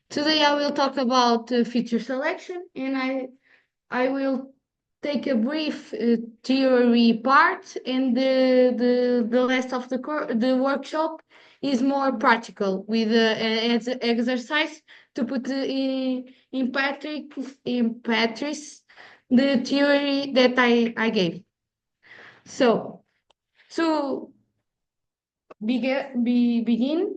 Today I will talk about feature selection, and I will take a brief theory part, and the rest of the workshop is more practical with exercise to put in practice the theory that I gave. So to begin,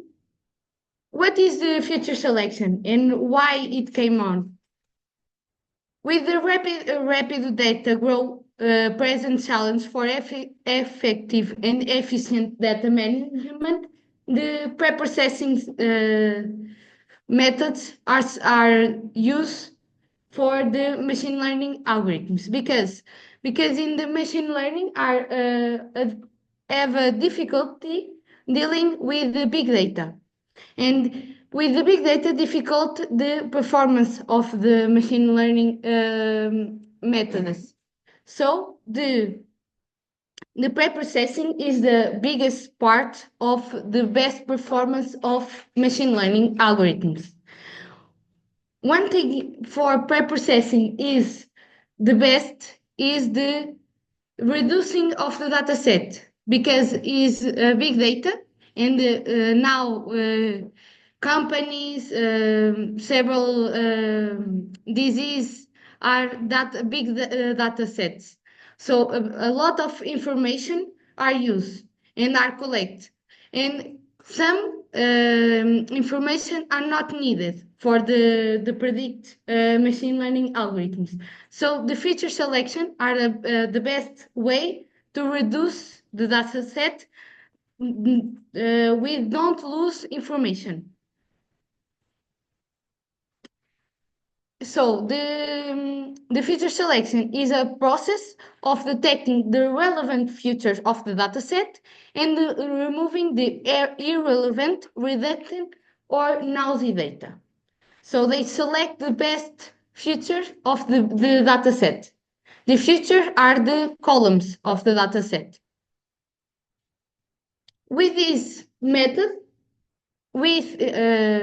what is the feature selection and why it came on? With the rapid data growth, present challenge for effective and efficient data management, the pre-processing methods are used for the machine learning algorithms because in the machine learning are have a difficulty dealing with the big data. And with the big data difficult, the performance of the machine learning methods. So the pre-processing is the biggest part of the best performance of machine learning algorithms. One thing for pre-processing is the best is the reducing of the data set because is big data and now companies several disease are that big data sets, so a lot of information are used and are collected, and some information are not needed for the predict machine learning algorithms. So the feature selection are the best way to reduce the data set. We don't lose information. So the feature selection is a process of detecting the relevant features of the dataset and removing the irrelevant, redundant, or noisy data. So they select the best features of the dataset. The features are the columns of the dataset. With this method, we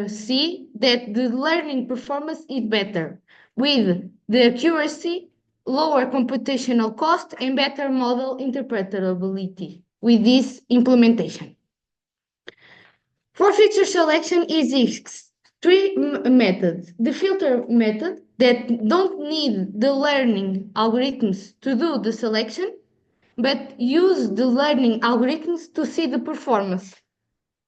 see that the learning performance is better with the accuracy, lower computational cost, and better model interpretability with this implementation. For feature selection is three methods. The filter method that don't need the learning algorithms to do the selection, but use the learning algorithms to see the performance,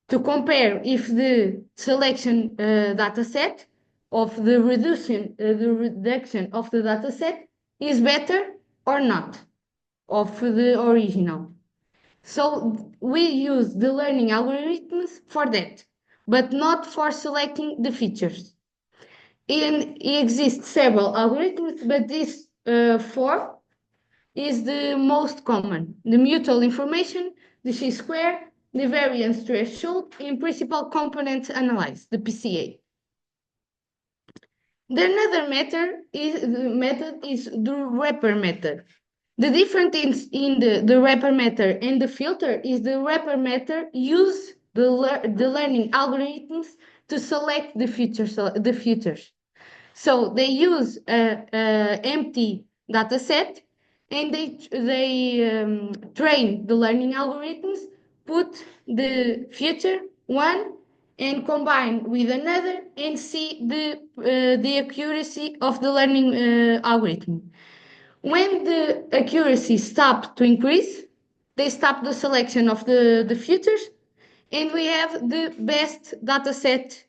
to compare if the selection data set of the reduction of the data set is better or not of the original. So we use the learning algorithms for that, but not for selecting the features. And it exists several algorithms, but this four is the most common: the mutual information, the chi-square, the variance threshold, and principal component analysis, the PCA. The another method is the wrapper method. The difference in the wrapper method and the filter is the wrapper method use the learning algorithms to select the features. So they use a empty data set and they train the learning algorithms, put the feature one and combine with another and see the accuracy of the learning algorithm. When the accuracy stops to increase, they stop the selection of the features, and we have the best data set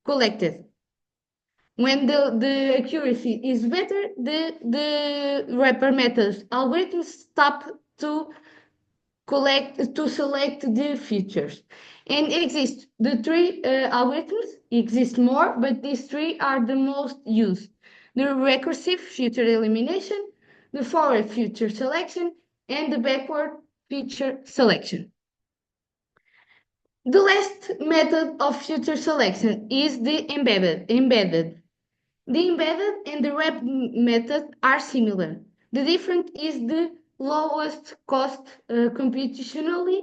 collected. When the accuracy is better, the wrapper methods algorithms stop to select the features. And exist the three algorithms, exist more, but these three are the most used: the recursive feature elimination, the forward feature selection, and the backward feature selection. The last method of feature selection is the embedded. The embedded and the wrap method are similar. The difference is the lowest cost computationally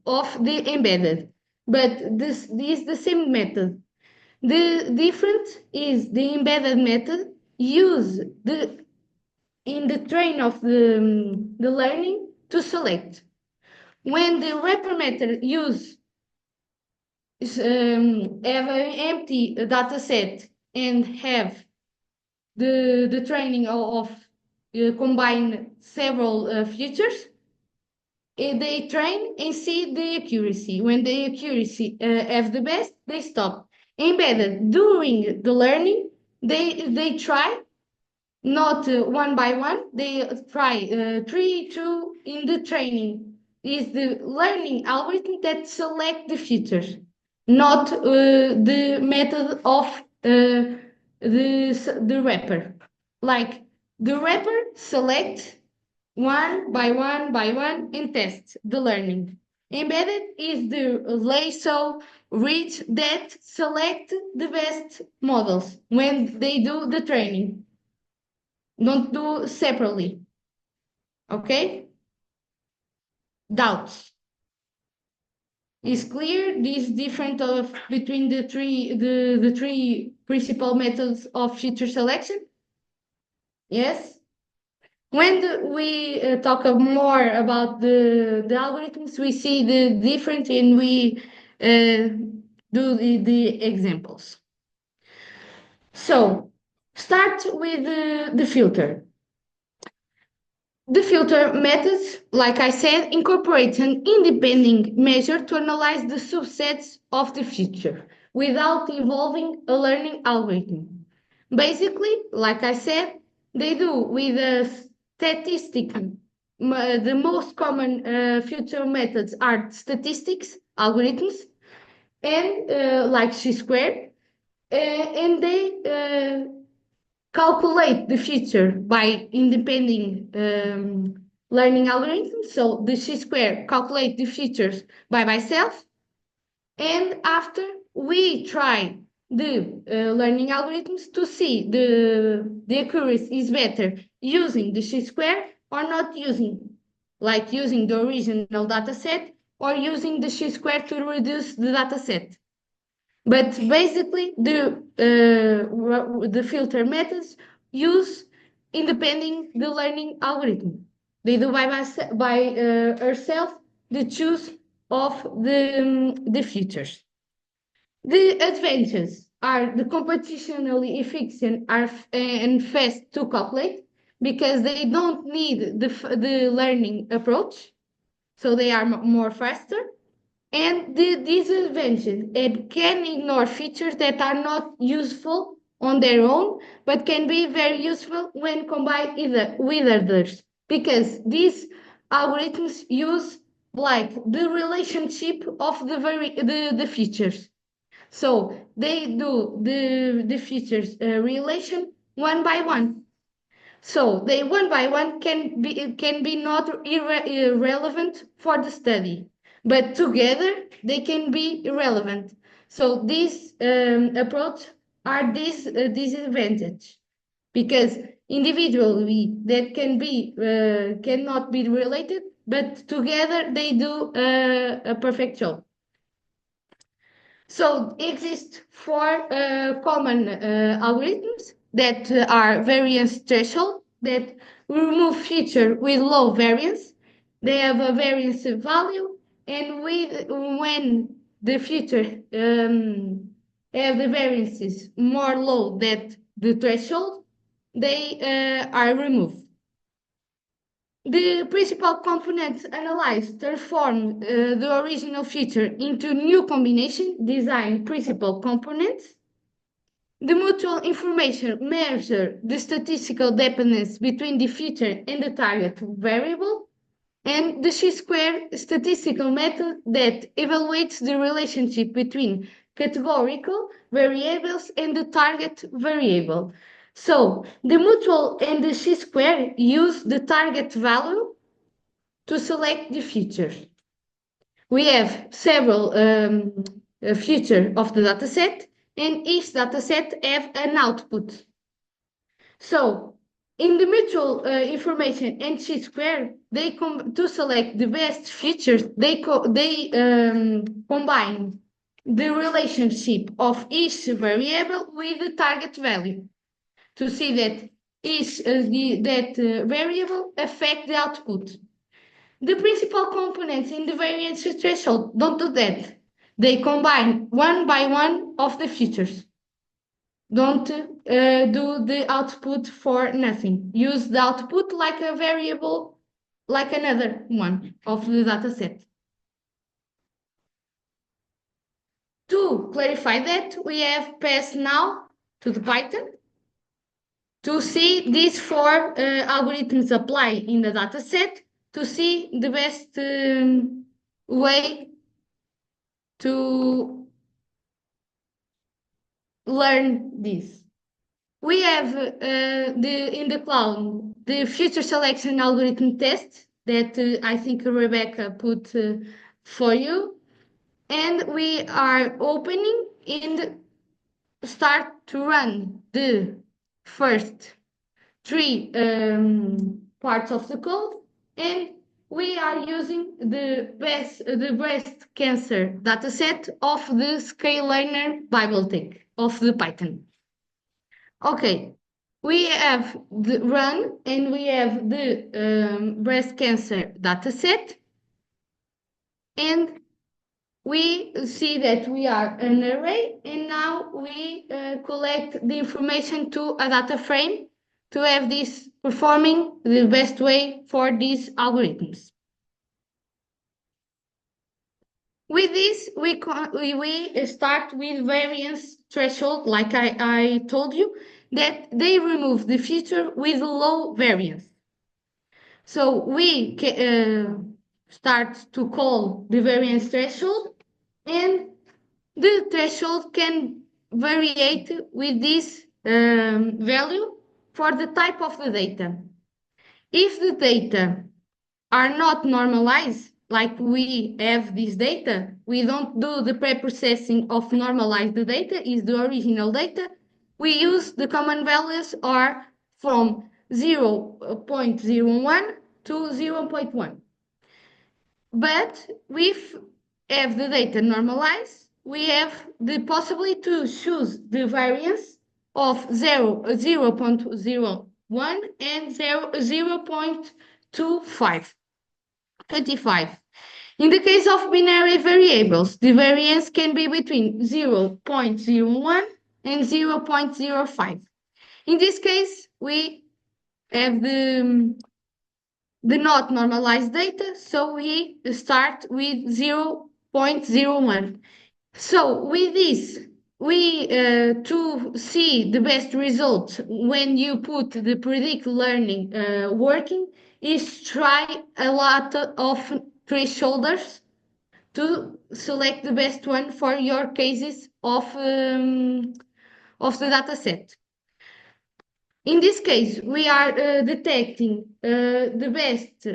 of the embedded. but this is the same method. The difference is the embedded method use in the train of the learning to select. When the wrapper method use have an empty data set and have the training of combine several features, they train and see the accuracy. When the accuracy have the best, they stop. Embedded during the learning, they try not one by one. They try 3, 2 in the training. Is the learning algorithm that select the features, not the method of the wrapper. Like the wrapper select one by one and test the learning. Embedded is the lasso reach that select the best models when they do the training. Don't do separately. Okay? Doubts. Is clear this difference of between the three principal methods of feature selection? Yes? When we talk more about the algorithms, we see the difference and we do the examples. So start with the filter. The filter methods, like I said, incorporate an independent measure to analyze the subsets of the feature without involving a learning algorithm. Basically, like I said, they do with a statistic. The most common filter methods are statistics algorithms and like chi-square, and they calculate the feature by independent learning algorithms. So the chi-square calculate the features by myself, and after we try the learning algorithms to see the accuracy is better using the chi-square or not using, like using the original data set or using the chi-square to reduce the data set. But basically, the filter methods use independent the learning algorithm. They do by herself the choose of the features. The advantages are the computationally efficient are and fast to calculate because they don't need the learning approach, so they are more faster. And the disadvantage, it can ignore features that are not useful on their own, but can be very useful when combined with others. Because these algorithms use like the relationship of the features. So they do the features relation one by one. So they one by one can be not irrelevant for the study, but together they can be irrelevant. So this approach are this disadvantage because individually that can be cannot be related, but together they do a perfect job. So exist four common algorithms that are variance threshold that remove feature with low variance. They have a variance value, and when the feature have the variances more low than the threshold, they are removed. The principal components analyzed transform the original feature into new combination design principal components. The mutual information measure the statistical dependence between the feature and the target variable, and the chi-square statistical method that evaluates the relationship between categorical variables and the target variable. So the mutual and the chi-square use the target value to select the features. We have several features of the dataset, and each dataset have an output. So In the mutual information and chi-square, to select the best features, they combine the relationship of each variable with the target value to see that variable affect the output. The principal components in the variance threshold don't do that. They combine one by one of the features. Don't do the output for nothing. Use the output like a variable, like another one of the data set. To clarify that, we have passed now to the Python to see these four algorithms apply in the data set to see the best way to learn this. We have in the cloud the feature selection algorithm test that I think Rebecca put for you. And we are opening and start to run the first three parts of the code. And we are using the breast cancer dataset of the ScaleLearner bibliothèque of the Python. Okay, we have the run and we have the breast cancer dataset, and we see that we are an array, and now we collect the information to a data frame to have this performing the best way for these algorithms. With this, we start with variance threshold, like I told you, that they remove the feature with low variance. So we start to call the variance threshold, and the threshold can variate with this value for the type of the data. If the data are not normalized, like we have this data, we don't do the pre-processing of normalize the data, is the original data. We use the common values are from 0.01 to 0.1. But if have the data normalized, we have the possibility to choose the variance of 0.01 and 0.25. In the case of binary variables, the variance can be between 0.01 and 0.05. In this case, we have the not normalized data, so we start with 0.01. So with this, we to see the best results when you put the predict learning working is try a lot of thresholders to select the best one for your cases of the data set. In this case, we are detecting the best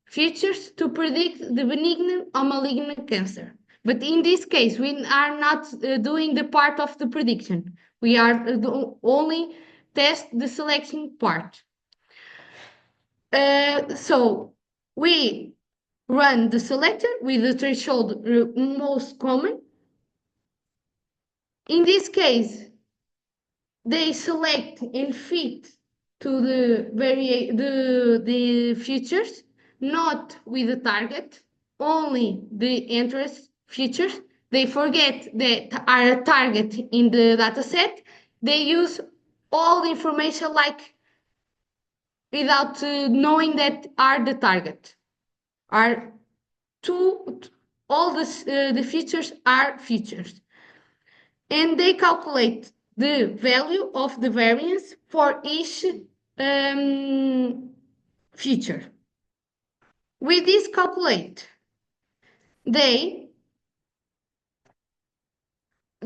features to predict the benign or malignant cancer. But in this case, we are not doing the part of the prediction. We are only test the selection part. So we run the selector with the threshold most common. In this case, they select and fit to the features, not with the target, only the interest features. They forget that are a target in the data set. They use all the information like without knowing that are the target. Are all the features are features. And they calculate the value of the variance for each feature. With this calculate, they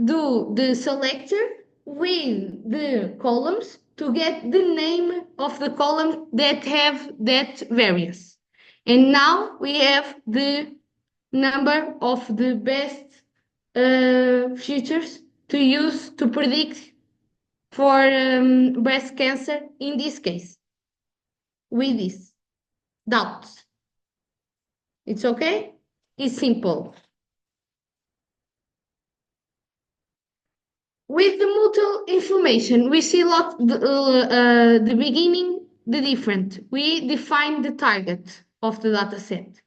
do the selector with the columns to get the name of the column that have that variance. And now we have the number of the best features to use to predict for breast cancer in this case with this doubts. It's okay? It's simple. With the mutual information, we see the beginning, the different. We define the target of the data set.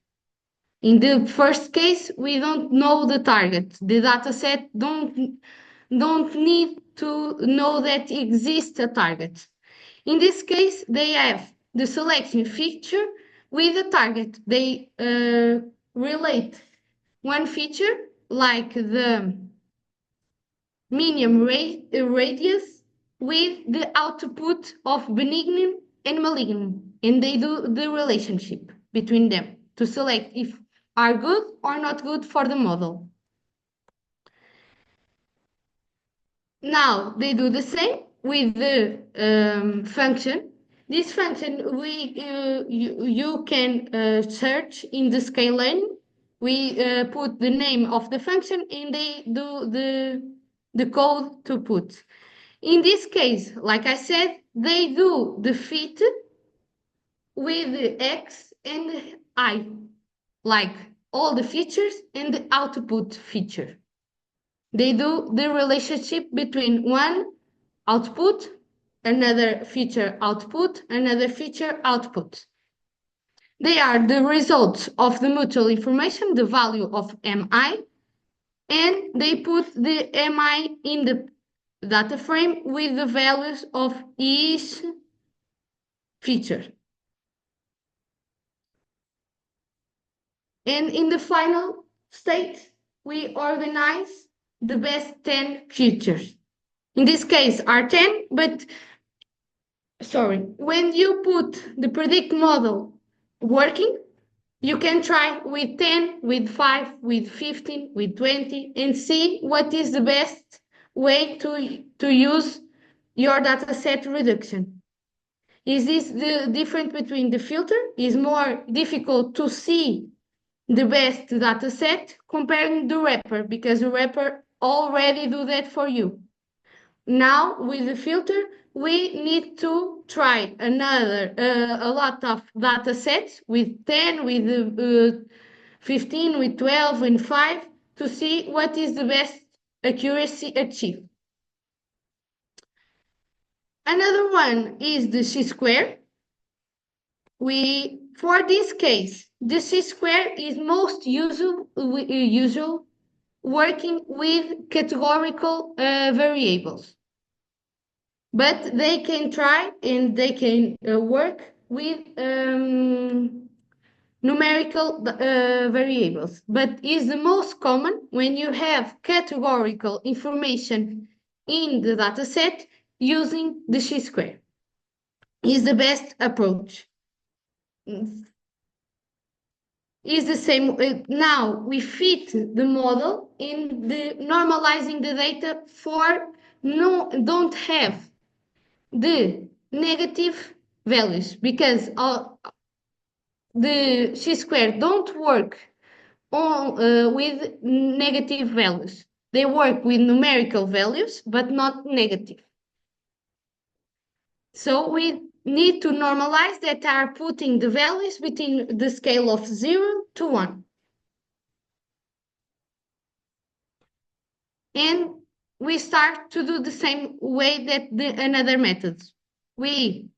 In the first case, we don't know the target. The data set don't need to know that exists a target. In this case, they have the selection feature with a target. They relate one feature like the minimum radius with the output of benign and malignant, and they do the relationship between them to select if are good or not good for the model. Now they do the same with the function. This function you can search in the Skylane. We put the name of the function and they do the code to put. In this case, like I said, they do the fit with the X and I, like all the features and the output feature. They do the relationship between one output, another feature output, another feature output. They are the results of the mutual information, the value of MI, and they put the MI in the data frame with the values of each feature. And in the final state, we organize the best 10 features. In this case, are 10, but sorry, when you put the predict model working, you can try with 10, with 5, with 15, with 20, and see what is the best way to use your dataset reduction. Is this the difference between the filter? Is more difficult to see the best data set comparing the wrapper because the wrapper already do that for you. Now with the filter, we need to try a lot of data sets with 10, with 15, with 12, and 5 to see what is the best accuracy achieved. Another one is the chi-square. For this case, the chi-square is most usual working with categorical variables. But they can try and they can work with numerical variables. But is the most common when you have categorical information in the dataset using the chi-square. Is the best approach. Is the same. Now we fit the model in the normalizing the data for don't have the negative values because the chi-square don't work with negative values. They work with numerical values, but not negative. So we need to normalize that are putting the values between the scale of 0 to 1. And we start to do the same way that another methods. We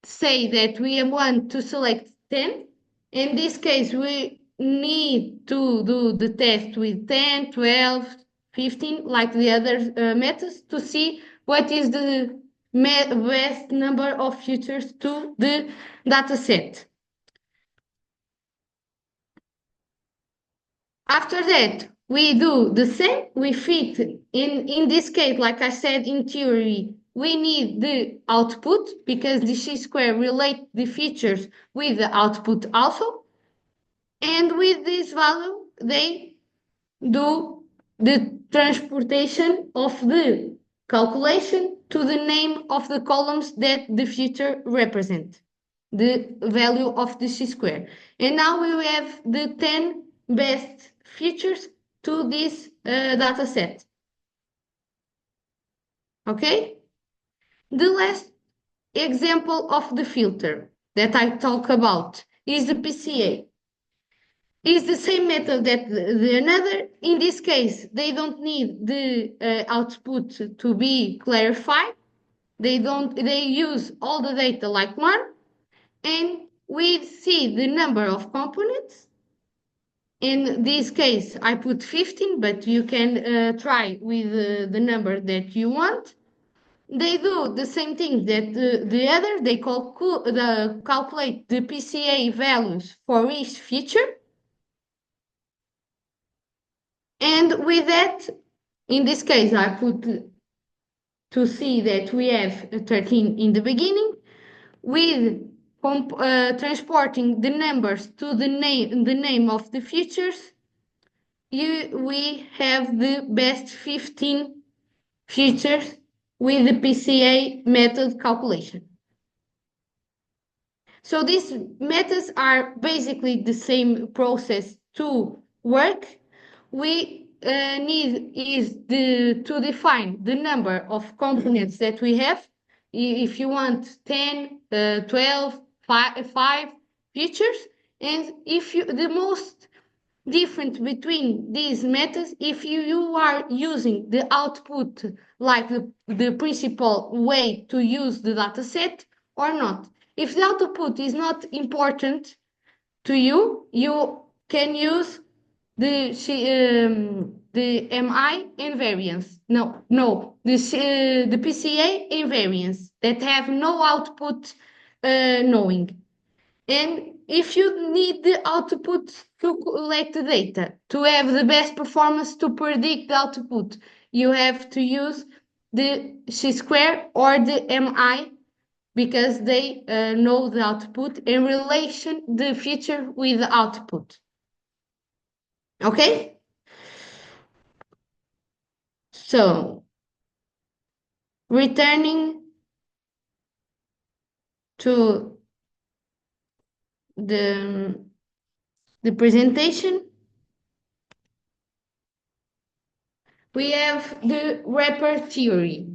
say that we want to select 10. In this case, we need to do the test with 10, 12, 15, like the other methods, to see what is the best number of features to the data set. After that, we do the same. We fit in this case, like I said, in theory, we need the output because the chi-square relate the features with the output also. And with this value, they do the transportation of the calculation to the name of the columns that the feature represent, the value of the chi-square. And now we have the 10 best features to this data set. Okay? The last example of the filter that I talk about is the PCA. It's the same method that the another. In this case, they don't need the output to be clarified. They use all the data like one, and we see the number of components. In this case, I put 15, but you can try with the number that you want. They do the same thing that the other. They calculate the PCA values for each feature. And with that, in this case, I put to see that we have 13 in the beginning with transporting the numbers to the name of the features. We have the best 15 features with the PCA method calculation. So these methods are basically the same process to work. We need is to define the number of components that we have. If you want 10, 12, 5 features, and if you the most different between these methods, if you are using the output like the principal way to use the data set or not. If the output is not important to you, you can use the MI invariance. The PCA invariance that have no output knowing. And if you need the output to collect the data, to have the best performance to predict the output, you have to use the chi-square or the MI because they know the output in relation the feature with the output. Okay? So, returning to the presentation, we have the wrapper theory.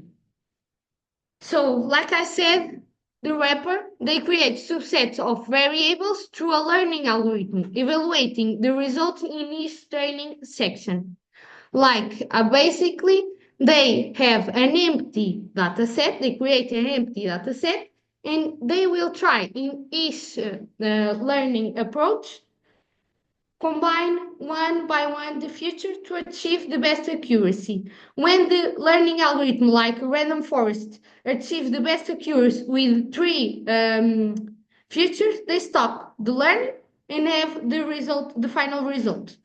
So, like I said, the wrapper, they create subsets of variables through a learning algorithm, evaluating the results in each training section. Like, basically, they have an empty data set, they create an empty data set, and they will try in each learning approach combine one by one the feature to achieve the best accuracy. When the learning algorithm, like random forest, achieves the best accuracy with three features, they stop the learning and have the result, the final result,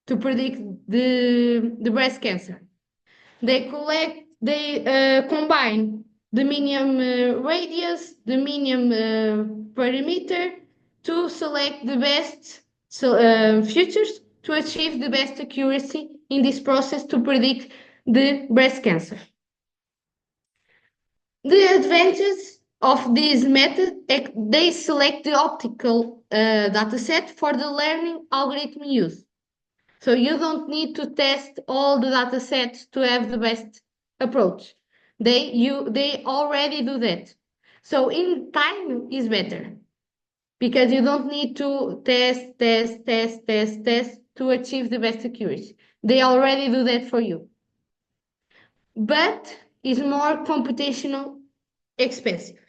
to predict the breast cancer. They combine the minimum radius, the minimum perimeter to select the best features to achieve the best accuracy in this process to predict the breast cancer. The advantages of this method, they select the optical dataset for the learning algorithm use. So you don't need to test all the data sets to have the best approach. They already do that. So in time is better because you don't need to test to achieve the best accuracy. They already do that for you. But it's more computational expensive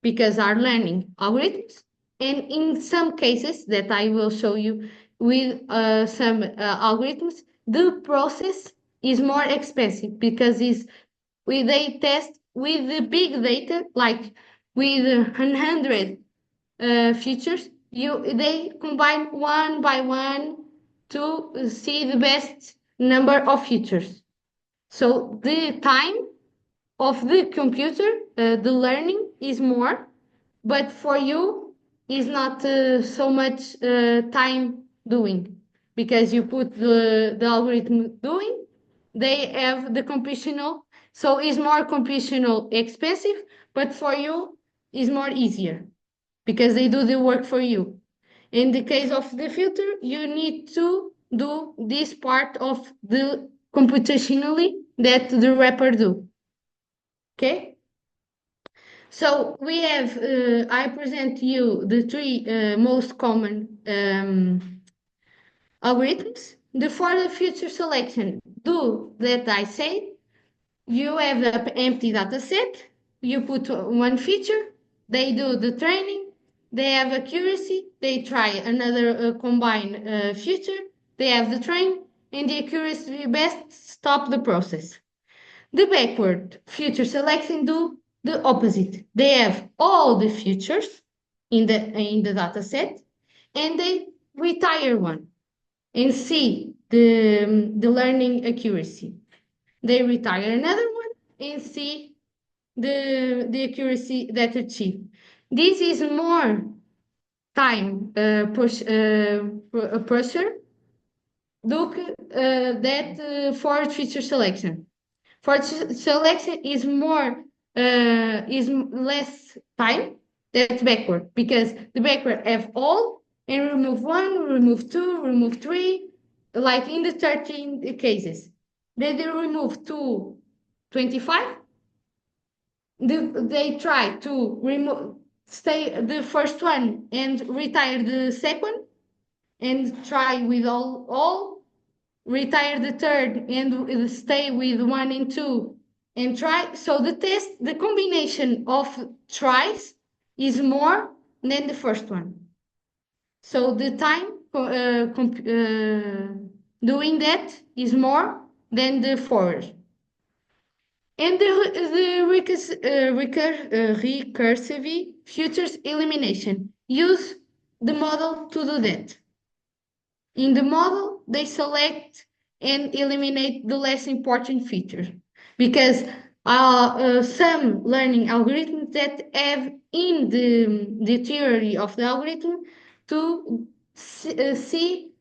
because are learning algorithms. And in some cases that I will show you with some algorithms, the process is more expensive because they test with the big data, like with 100 features, they combine one by one to see the best number of features. So the time of the computer, the learning is more, but for you is not so much time doing because you put the algorithm doing, they have the computational, so it's more computational expensive, but for you is more easier because they do the work for you. In the case of the filter, you need to do this part of the computationally that the wrapper do. Okay? So we have, I present to you the three most common algorithms. For the feature selection, do that I said. You have an empty data set, you put one feature, they do the training, they have accuracy, they try another combined feature, they have the train, and the accuracy best stop the process. The backward feature selection do the opposite. They have all the features in the data set, and they retire one and see the learning accuracy. They retire another one and see the accuracy that achieved. This is more time pressure look that for feature selection. For selection is more is less time. That's backward because the backward have all and remove one, remove two, remove three, like in the 13 cases. Then they remove 25. They try to remove stay the first one and retire the second and try with all retire the third and stay with one and two and try. So the combination of tries is more than the first one. So the time doing that is more than the forward. And recursive futures elimination use the model to do that. In the model, they select and eliminate the less important features because some learning algorithms that have in the theory of the algorithm to see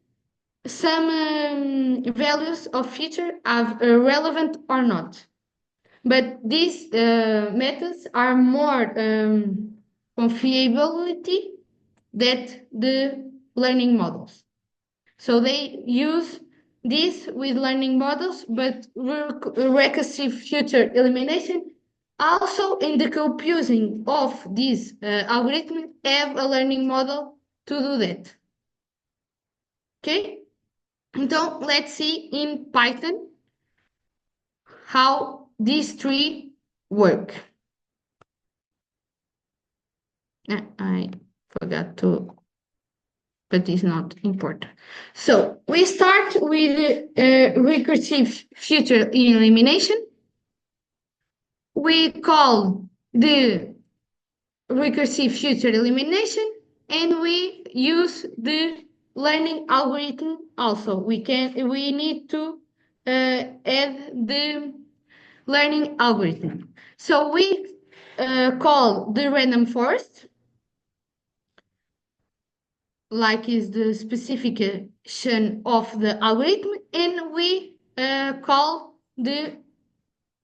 some values of feature are relevant or not. But these methods are more confiability than the learning models. So they use this with learning models, but recursive future elimination also in the computing of this algorithm have a learning model to do that. Okay? Então, let's see in Python how these three work. I forgot to, but it's not important. So we start with recursive future elimination. We call the recursive future elimination and we use the learning algorithm also. We need to add the learning algorithm. So we call the random forest, like is the specification of the algorithm, and we call the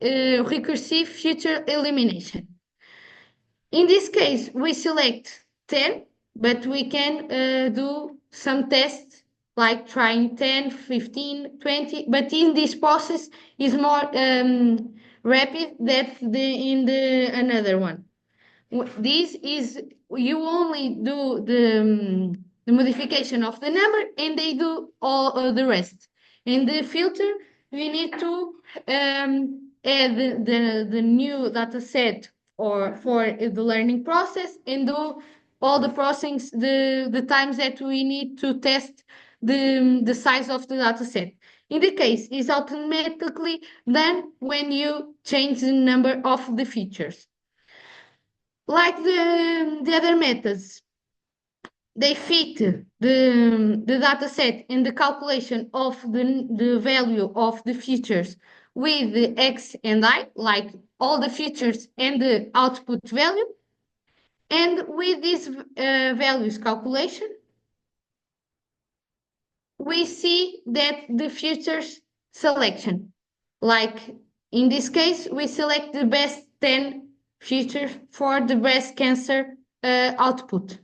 recursive future elimination. In this case, we select 10, but we can do some tests like trying 10, 15, 20, but in this process is more rapid than in the another one. This is, you only do the modification of the number and they do all the rest. In the filter, we need to add the new data set or for the learning process and do all the processing, the times that we need to test the size of the data set. In the case, is automatically done when you change the number of the features. Like the other methods, they fit the data set in the calculation of the value of the features with the x and y, like all the features and the output value. And with these values calculation, we see that the features selection, like in this case, we select the best 10 features for the breast cancer output.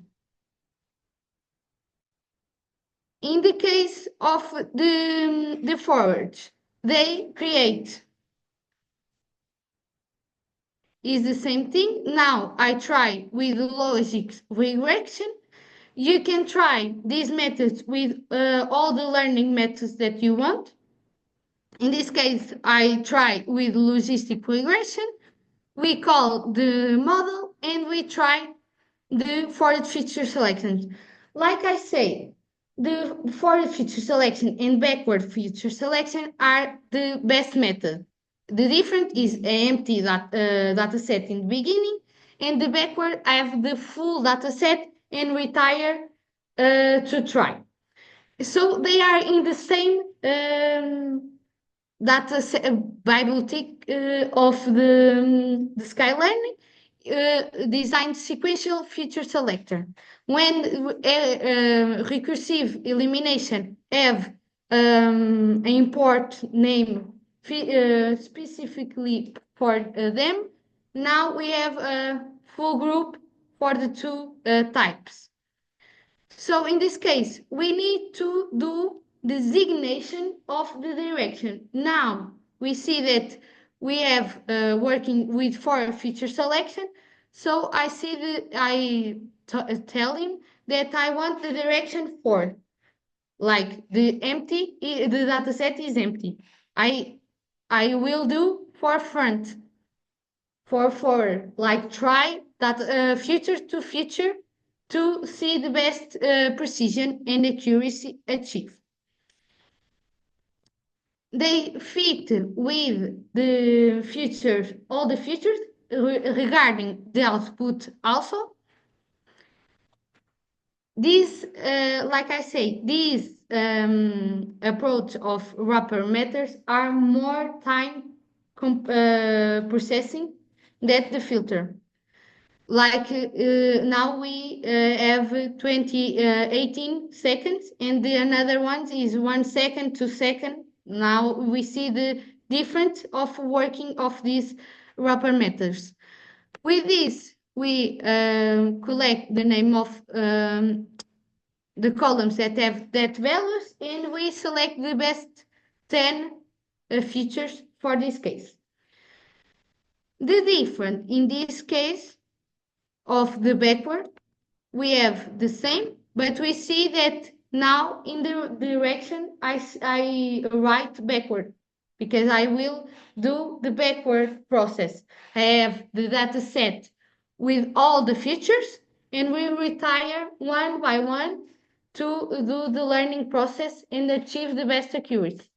In the case of the forwards, they create is the same thing. Now I try with logic regression. You can try these methods with all the learning methods that you want. In this case, I try with logistic regression. We call the model and we try the forward feature selection. Like I say, the forward feature selection and backward feature selection are the best method. The difference is an empty data set in the beginning, and the backward I have the full data set and retire to try. So they are in the same bibliothèque of the Skylane designed sequential feature selector. When recursive elimination have an import name specifically for them, now we have a full group for the two types. So in this case, we need to do designation of the direction. Now we see that we have working with for feature selection. So I see that tell him that I want the direction for, like the empty, the data set is empty. I will do for front, for forward, like try that future to future to see the best precision and accuracy achieved. They fit with the features, all the features regarding the output also. This, like I say, these approach of wrapper methods are more time processing than the filter. Like now we have 18 seconds and the another one is 1 second, 2 second. Now we see the difference of working of these wrapper methods. With this, we collect the name of the columns that have that values and we select the best 10 features for this case. The difference in this case of the backward, we have the same, but we see that now in the direction I write backward because I will do the backward process. I have the data set with all the features and we retire one by one to do the learning process and achieve the best accuracy.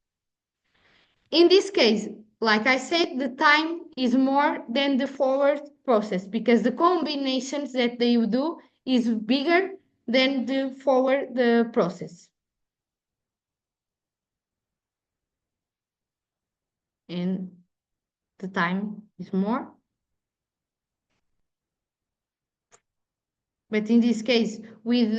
In this case, like I said, the time is more than the forward process because the combinations that they do is bigger than the forward the process. And the time is more. But in this case, with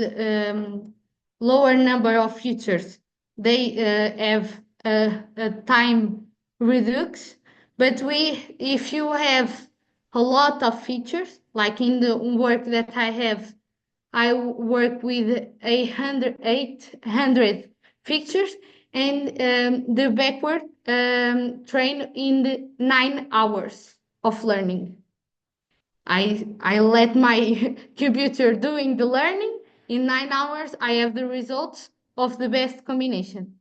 lower number of features, they have a time reduce. But if you have a lot of features, like in the work that I have, I work with 800 features, and the backward train in the 9 hours of learning. I let my computer doing the learning. In 9 hours, I have the results of the best combination.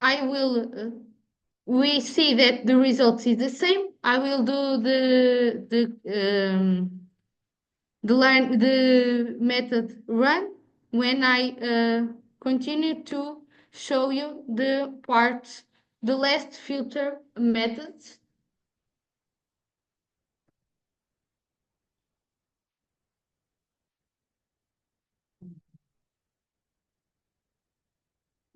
I will, we see that the results is the same. I will do the method run when I continue to show you the parts, the last filter methods.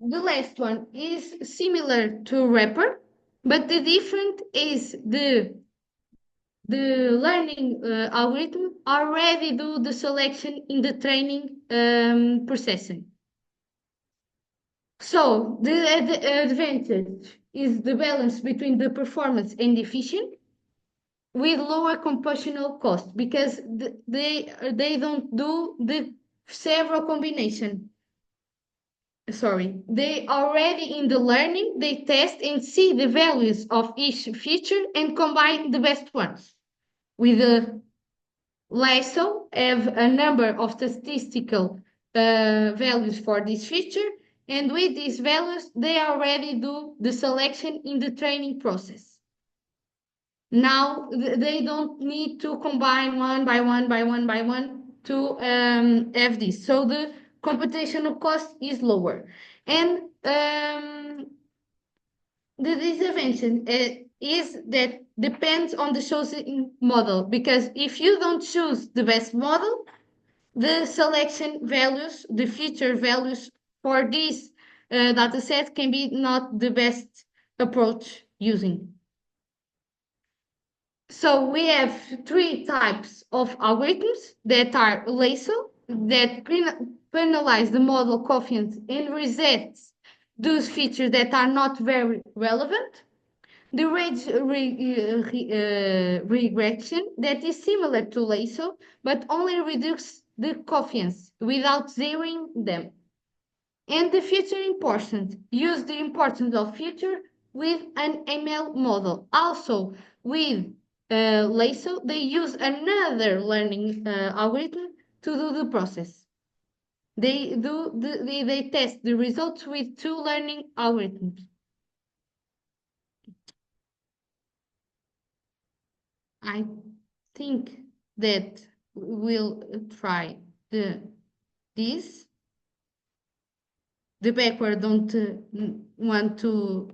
The last one is similar to wrapper, but the difference is the learning algorithm already do the selection in the training processing. So the advantage is the balance between the performance and efficient with lower computational cost because they don't do the several combination. they already in the learning, they test and see the values of each feature and combine the best ones. With the Lasso have a number of statistical values for this feature, and with these values, they already do the selection in the training process. Now they don't need to combine one by one by one by one to have this. So the computational cost is lower. And the disadvantage is that depends on the chosen model, because if you don't choose the best model, the selection values, the feature values for this data set can be not the best approach using. So we have three types of algorithms that are LASO, that penalize the model coefficients and resets those features that are not very relevant. The regression that is similar to LASO, but only reduces the coefficients without zeroing them. And the future important, use the importance of future with an ML model. Also, with LASO, they use another learning algorithm to do the process. They test the results with two learning algorithms. I think that we'll try this. The backward don't want to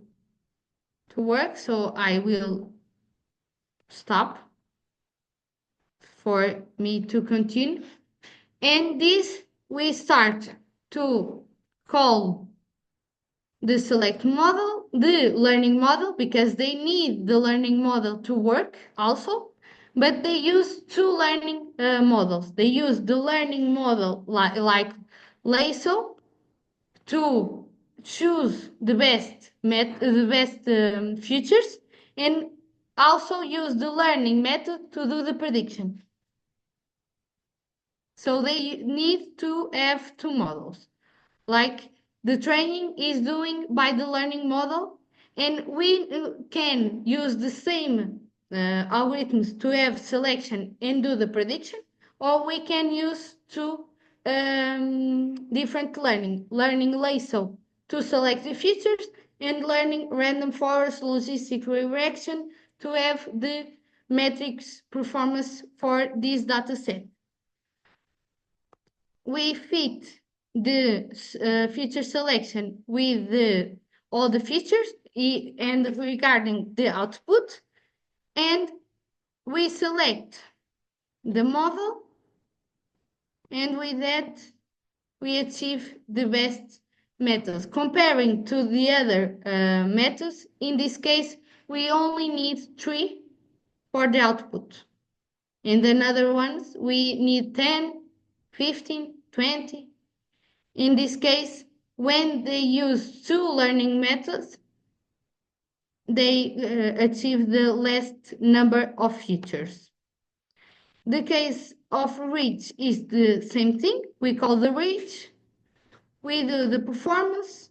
work, so I will stop for me to continue. And this we start to call the select model, the learning model, because they need the learning model to work also, but they use two learning models. They use the learning model like LASO to choose the best features, and also use the learning method to do the prediction. So they need to have two models. Like the training is doing by the learning model, and we can use the same algorithms to have selection and do the prediction, or we can use two different learning LASO to select the features, and learning random forest logistic regression to have the metrics performance for this data set. We fit the feature selection with all the features and regarding the output, and we select the model, and with that we achieve the best methods. Comparing to the other methods, in this case we only need 3 for the output. In the other ones we need 10, 15, 20. In this case, when they use two learning methods, they achieve the least number of features. The case of reach is the same thing. We call the reach, we do the performance,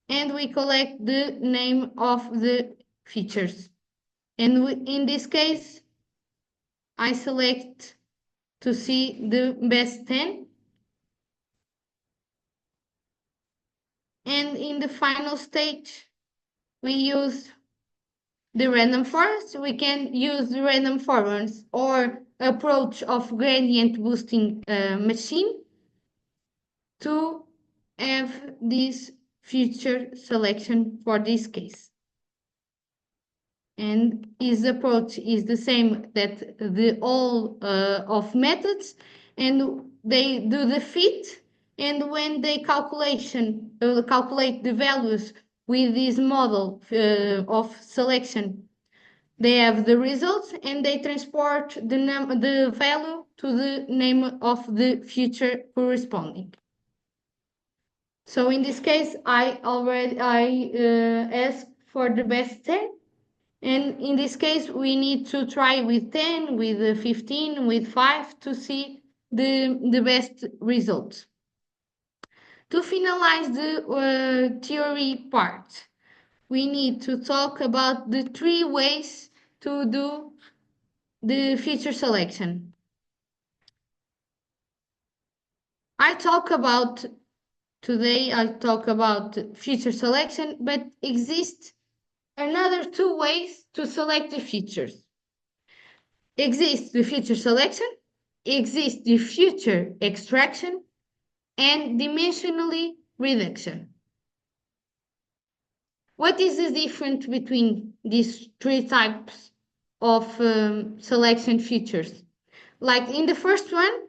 and we collect the name of the features. And in this case, I select to see the best 10. And in the final stage, we use the random forest. We can use the random forest or approach of gradient boosting machine to have this future selection for this case. And his approach is the same that the all of methods, and they do the fit, and when they calculate the values with this model of selection, they have the results, and they transport the value to the name of the feature corresponding. So in this case, I asked for the best 10. And in this case, we need to try with 10, with 15, with 5 to see the best results. To finalize the theory part, we need to talk about the three ways to do the feature selection. Today I talk about feature selection, but exist another two ways to select the features. Exists the feature selection, exists the feature extraction, and dimensionally reduction. What is the difference between these three types of selection features? Like in the first one,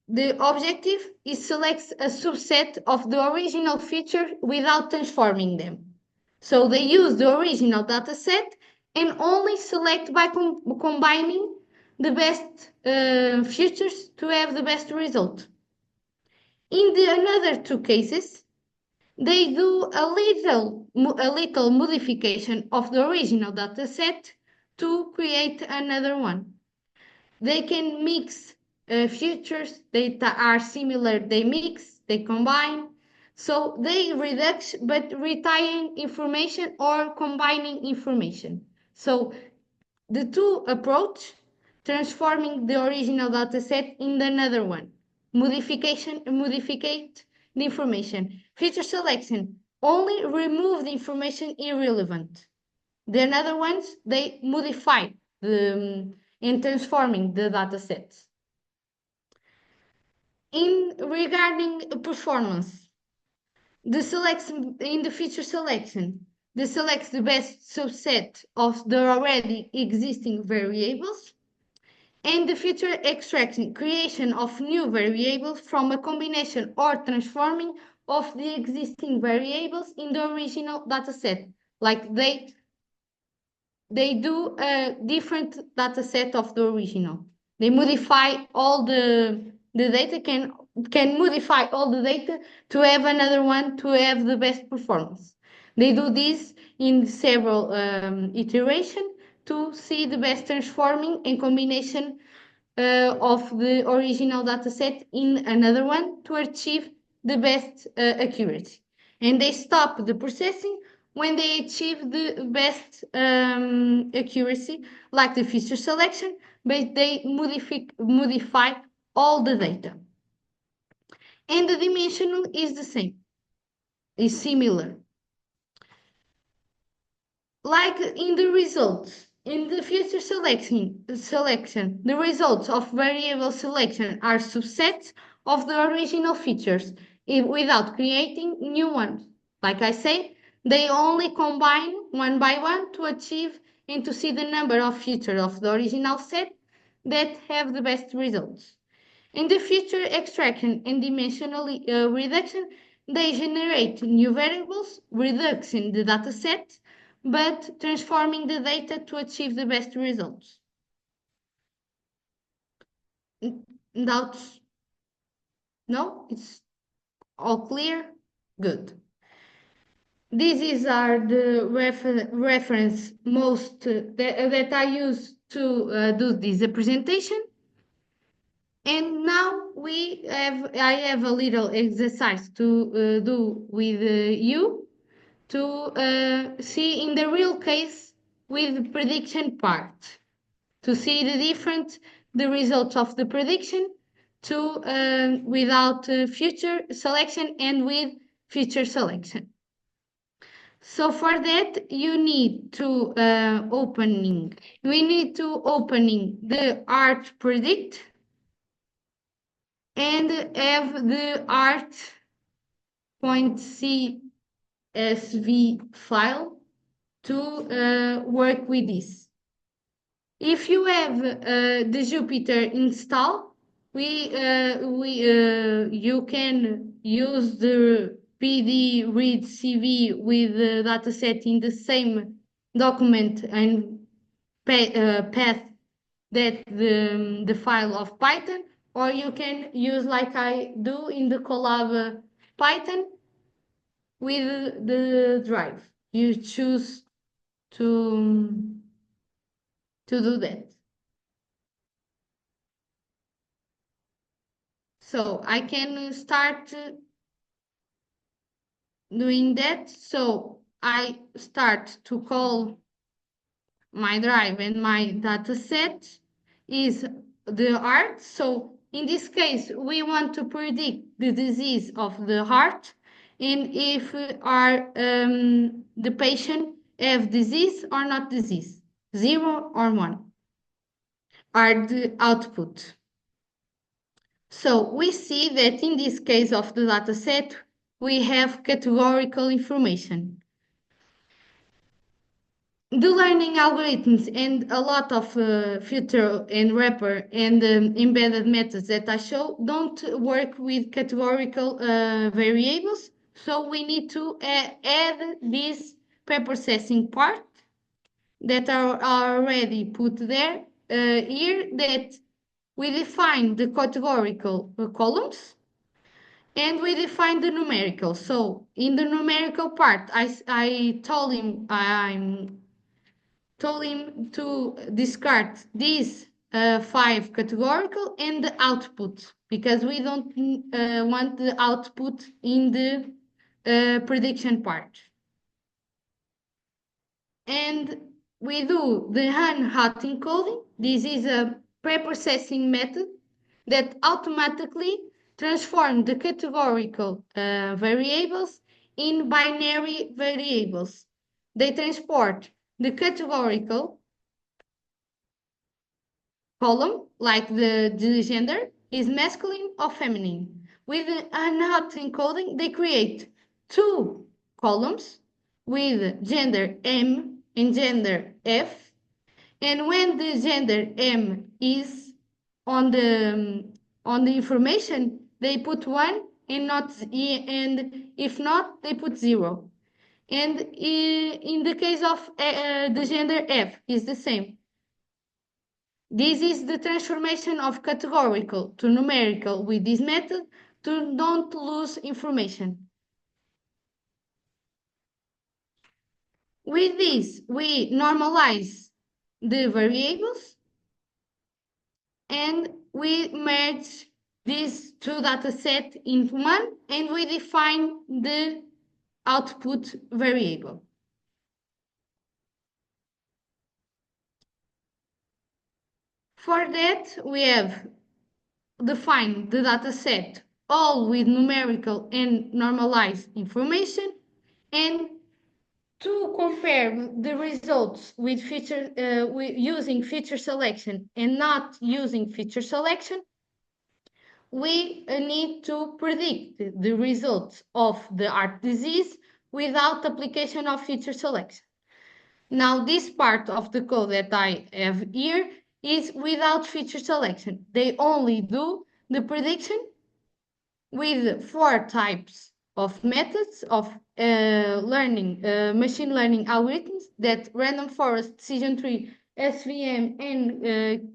the objective is select a subset of the original feature without transforming them. So they use the original dataset and only select by combining the best features to have the best result. In the another two cases, they do a little modification of the original dataset to create another one. They can mix features that are similar, they mix, they combine. So they reduce but retying information or combining information. So the two approach transforming the original dataset in another one. Modificate the information. Feature selection only remove the information irrelevant. The other ones, they modify in transforming the data sets. In regarding performance, the selection in the feature selection, the selects the best subset of the already existing variables, and the feature extraction, creation of new variables from a combination or transforming of the existing variables in the original dataset, like they do a different data set of the original. They modify all the data can modify all the data to have another one to have the best performance. They do this in several iterations to see the best transforming and combination of the original data set in another one to achieve the best accuracy. And they stop the processing when they achieve the best accuracy, like the feature selection, but they modify all the data. And the dimensional is the same, is similar. Like in the results, in the feature selection, the results of variable selection are subsets of the original features without creating new ones. Like I say, they only combine one by one to achieve and to see the number of features of the original set that have the best results. In the feature extraction and dimensional reduction, they generate new variables, reducing the dataset, but transforming the data to achieve the best results. Doubts? No? It's all clear? Good. These are the reference most that I use to do this presentation. And now I have a little exercise to do with you to see in the real case with the prediction part, to see the results of the prediction to without future selection and with future selection. So for that, we need to opening the art predict and have the art.csv file to work with this. If you have the Jupyter installed, you can use the PD read CV with the dataset in the same document and path that the file of Python, or you can use like I do in the Colab Python with the drive. You choose to do that. So I can start doing that. So I start to call my drive and my data set is the heart. So in this case, we want to predict the disease of the heart and if the patient have disease or not disease, 0 or 1 are the output. So we see that in this case of the data set, we have categorical information. The learning algorithms and a lot of filter and wrapper and embedded methods that I show don't work with categorical variables. So we need to add this preprocessing part that are already put there here that we define the categorical columns and we define the numerical. So in the numerical part, I told him to discard these 5 categorical and the output because we don't want the output in the prediction part. And we do the hand-hot encoding. This is a preprocessing method that automatically transforms the categorical variables in binary variables. They transport the categorical column, like the gender, is masculine or feminine. With an hot encoding, they create 2 columns with gender M and gender F. And when the gender M is on the information, they put 1 and not and if not, they put 0. And in the case of the gender F is the same. This is the transformation of categorical to numerical with this method to don't lose information. With this, we normalize the variables and we merge these 2 data sets into one and we define the output variable. For that, we have defined the data set all with numerical and normalized information and to compare the results with using feature selection and not using feature selection, we need to predict the results of the heart disease without application of feature selection. Now, this part of the code that I have here is without feature selection. They only do the prediction with 4 types of methods of machine learning algorithms that random forest, decision tree, SVM, and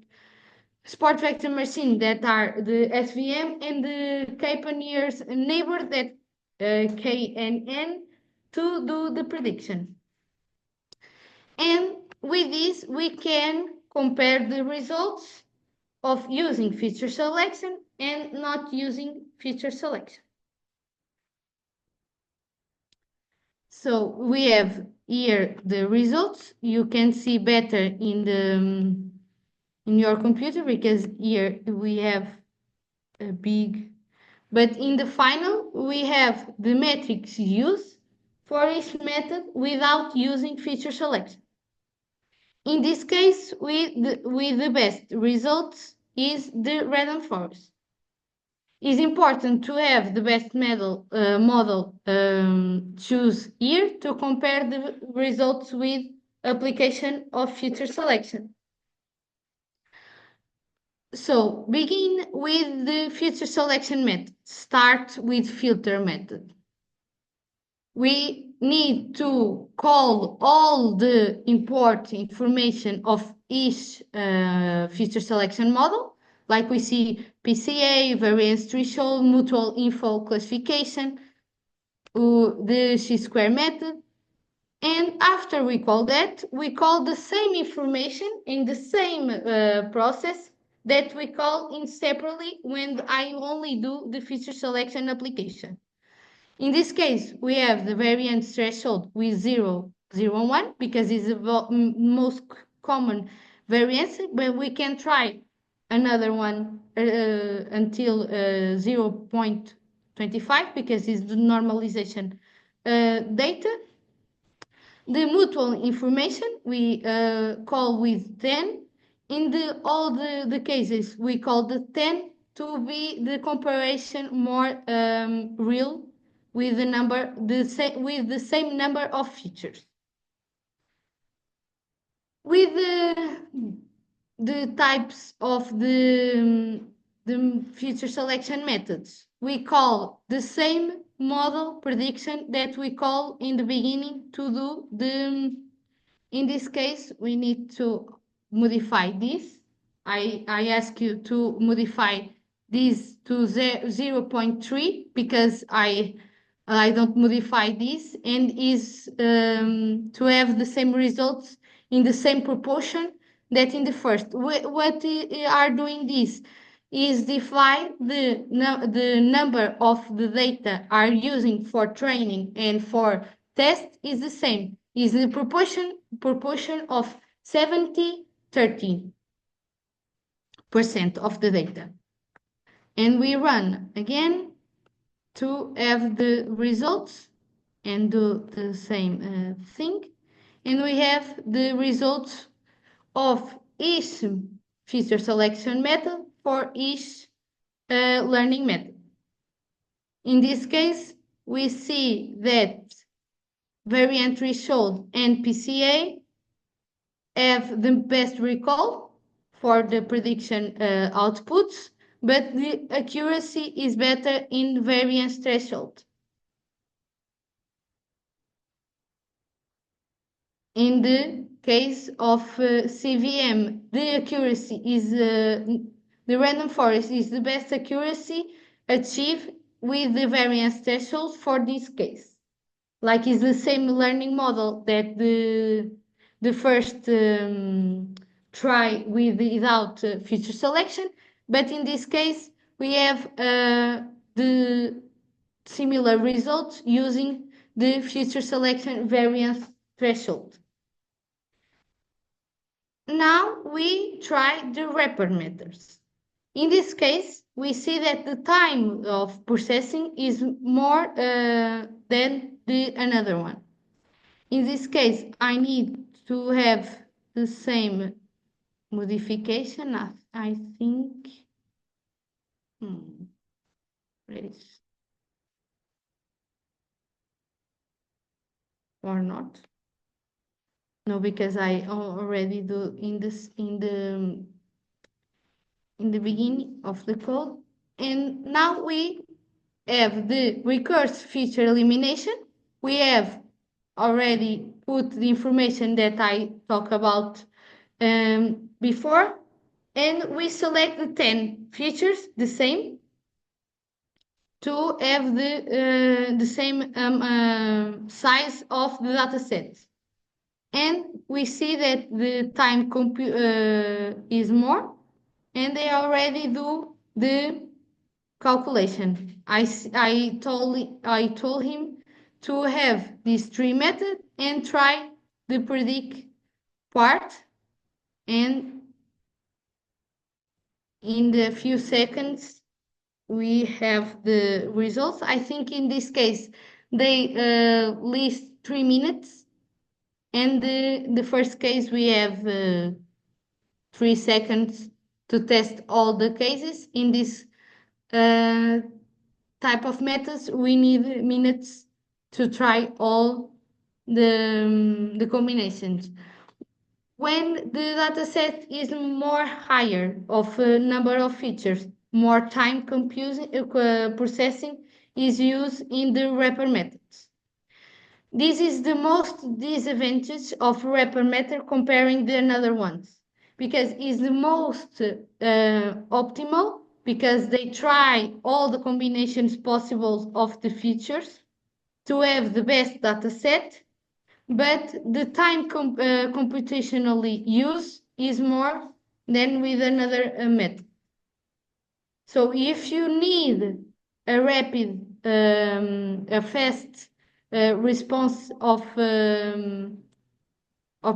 sport vector machine that are the SVM and the K-Pioneers neighbor that KNN to do the prediction. And with this, we can compare the results of using feature selection and not using feature selection. So we have here the results. You can see better in your computer because here we have a big, but in the final we have the metrics used for each method without using feature selection. In this case, with the best results is the random forest. It's important to have the best model choose here to compare the results with application of feature selection. So begin with the feature selection method. Start with filter method. We need to call all the import information of each feature selection model, like we see PCA, variance threshold, mutual info classification, the chi-square method. And after we call that, we call the same information in the same process that we call in separately when I only do the feature selection application. In this case, we have the variance threshold with 0, 0, and 1 because it's the most common variance, but we can try another one until 0.25 because it's the normalization data. The mutual information we call with 10. In all the cases, we call the 10 to be the comparison more real with with the same number of features. With the types of the feature selection methods, we call the same model prediction that we call in the beginning to do in this case, we need to modify this. I ask you to modify this to 0.3 because I don't modify this and is to have the same results in the same proportion that in the first. What are doing this is divide the number of the data are using for training and for test is the same, is the proportion of 70-30% of the data. And we run again to have the results and do the same thing. And we have the results of each feature selection method for each learning method. In this case, we see that variant threshold and PCA have the best recall for the prediction outputs, but the accuracy is better in variance threshold. In the case of CVM, the accuracy is the random forest is the best accuracy achieved with the variance threshold for this case. Like it's the same learning model that the first try without feature selection, but in this case we have the similar results using the feature selection variance threshold. Now we try the wrapper methods. In this case, we see that the time of processing is more than the another one. In this case, I need to have the same modification. I think. Where is or not? No, because I already do in the beginning of the code. And now we have the recursive feature elimination. We have already put the information that I talked about before, and we select the 10 features the same to have the same size of the data set. And we see that the time is more, and they already do the calculation. I told him to have this tree method and try the predict part, and in the few seconds we have the results. I think in this case they list 3 minutes, and the first case we have 3 seconds to test all the cases. In this type of methods, we need minutes to try all the combinations. When the data set is more higher of a number of features, more time processing is used in the wrapper methods. This is the most disadvantage of wrapper method comparing the other ones, because it's the most optimal because they try all the combinations possible of the features to have the best data set, but the time computationally used is more than with another method. So if you need a rapid a fast response of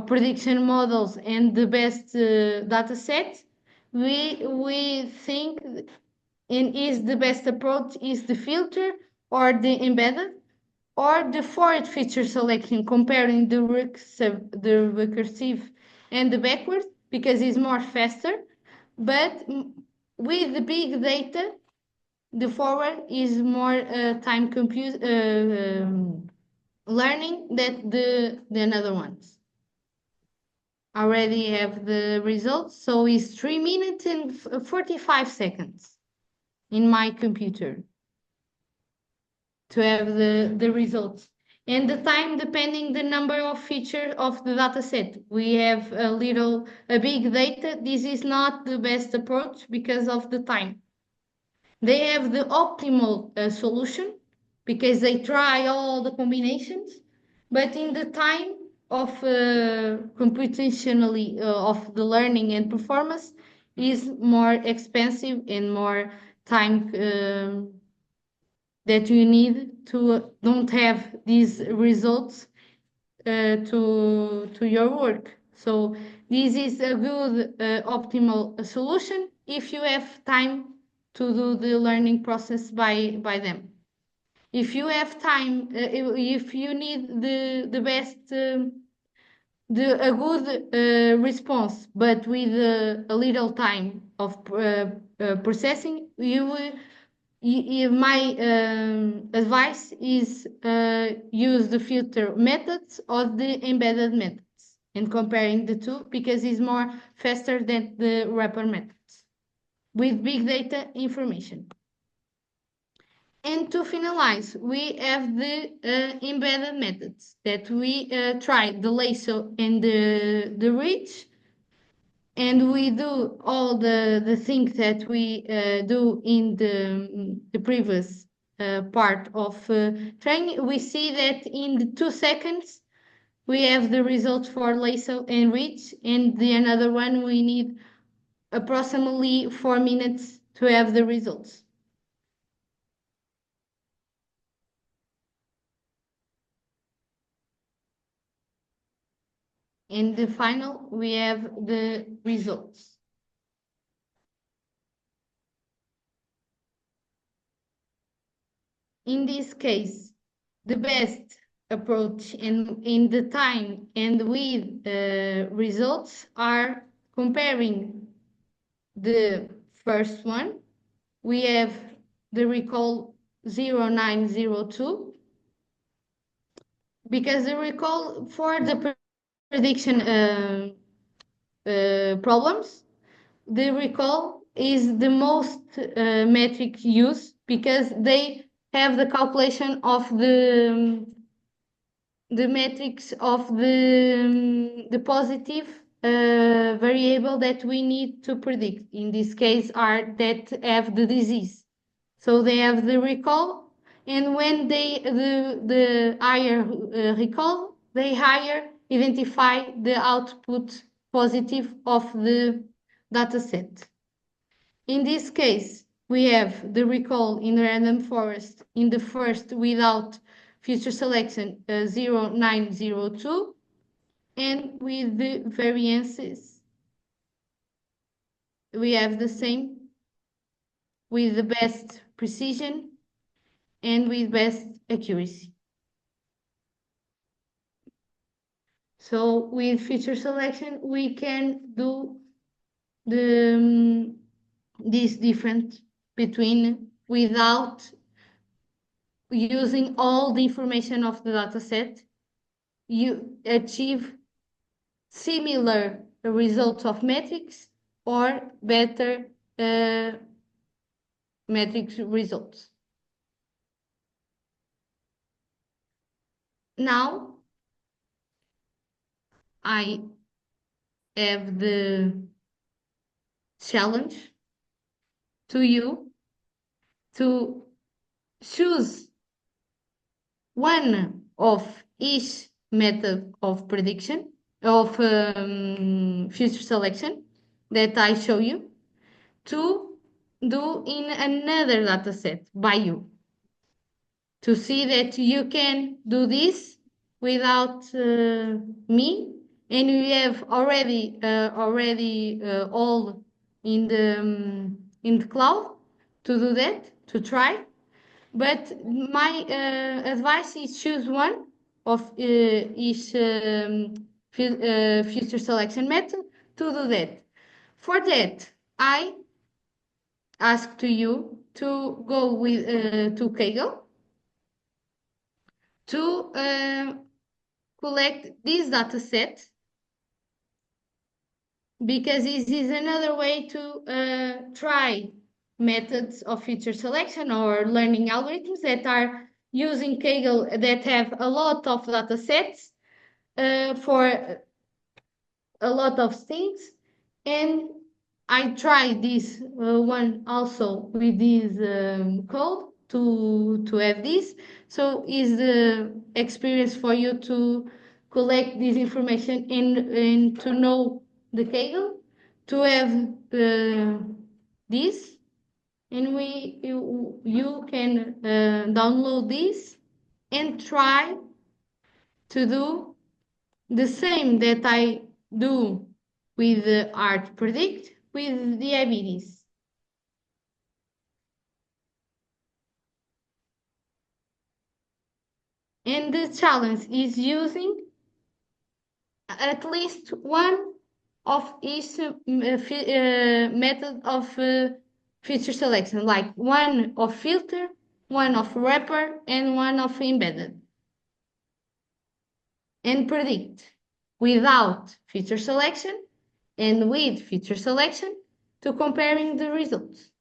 prediction models and the best data set, we think and is the best approach is the filter or the embedded or the forward feature selection comparing the recursive and the backward because it's more faster. But with the big data, the forward is more time compute learning than the other ones. Already have the results, so it's 3 minutes and 45 seconds in my computer to have the results. And the time depending the number of features of the data set. We have a big data. This is not the best approach because of the time. They have the optimal solution because they try all the combinations, but in the time of computationally of the learning and performance is more expensive and more time that you need to don't have these results to your work. So this is a good optimal solution if you have time to do the learning process by them. If you have time, if you need the best a good response, but with a little time of processing, my advice is use the filter methods or the embedded methods and comparing the two because it's more faster than the wrapper methods with big data information. And to finalize, we have the embedded methods that we try the lasso and the reach, and we do all the things that we do in the previous part of training. We see that in the 2 seconds we have the results for lasso and reach, and the another one we need approximately 4 minutes to have the results. In the final, we have the results. In this case, the best approach in the time and with results are comparing the first one. We have the recall 0902 because the recall for the prediction problems, the recall is the most metric used because they have the calculation of the metrics of the positive variable that we need to predict. In this case, are that have the disease. So they have the recall, and when the higher recall, they higher identify the output positive of the data set. In this case, we have the recall in random forest in the first without feature selection 0902, and with the variances, we have the same with the best precision and with best accuracy. So with feature selection, we can do this difference between without using all the information of the data set, you achieve similar results of metrics or better metrics results. Now I have the challenge to you to choose one of each method of prediction of future selection that I show you to do in another data set by you. to see that you can do this without me, and we have already all in the cloud to do that, to try. But my advice is choose one of each future selection method to do that. For that, I ask to you to go with to Kaggle to collect this data set, because this is another way to try methods of feature selection or learning algorithms that are using Kaggle that have a lot of data sets for a lot of things. And I tried this one also with this code to have this. So is the experience for you to collect this information and to know the Kaggle, to have this, and you can download this and try to do the same that I do with the art predict with the IBDs. And the challenge is using at least one of each method of feature selection, like one of filter, one of wrapper, and one of embedded. And predict without feature selection and with feature selection to comparing the results.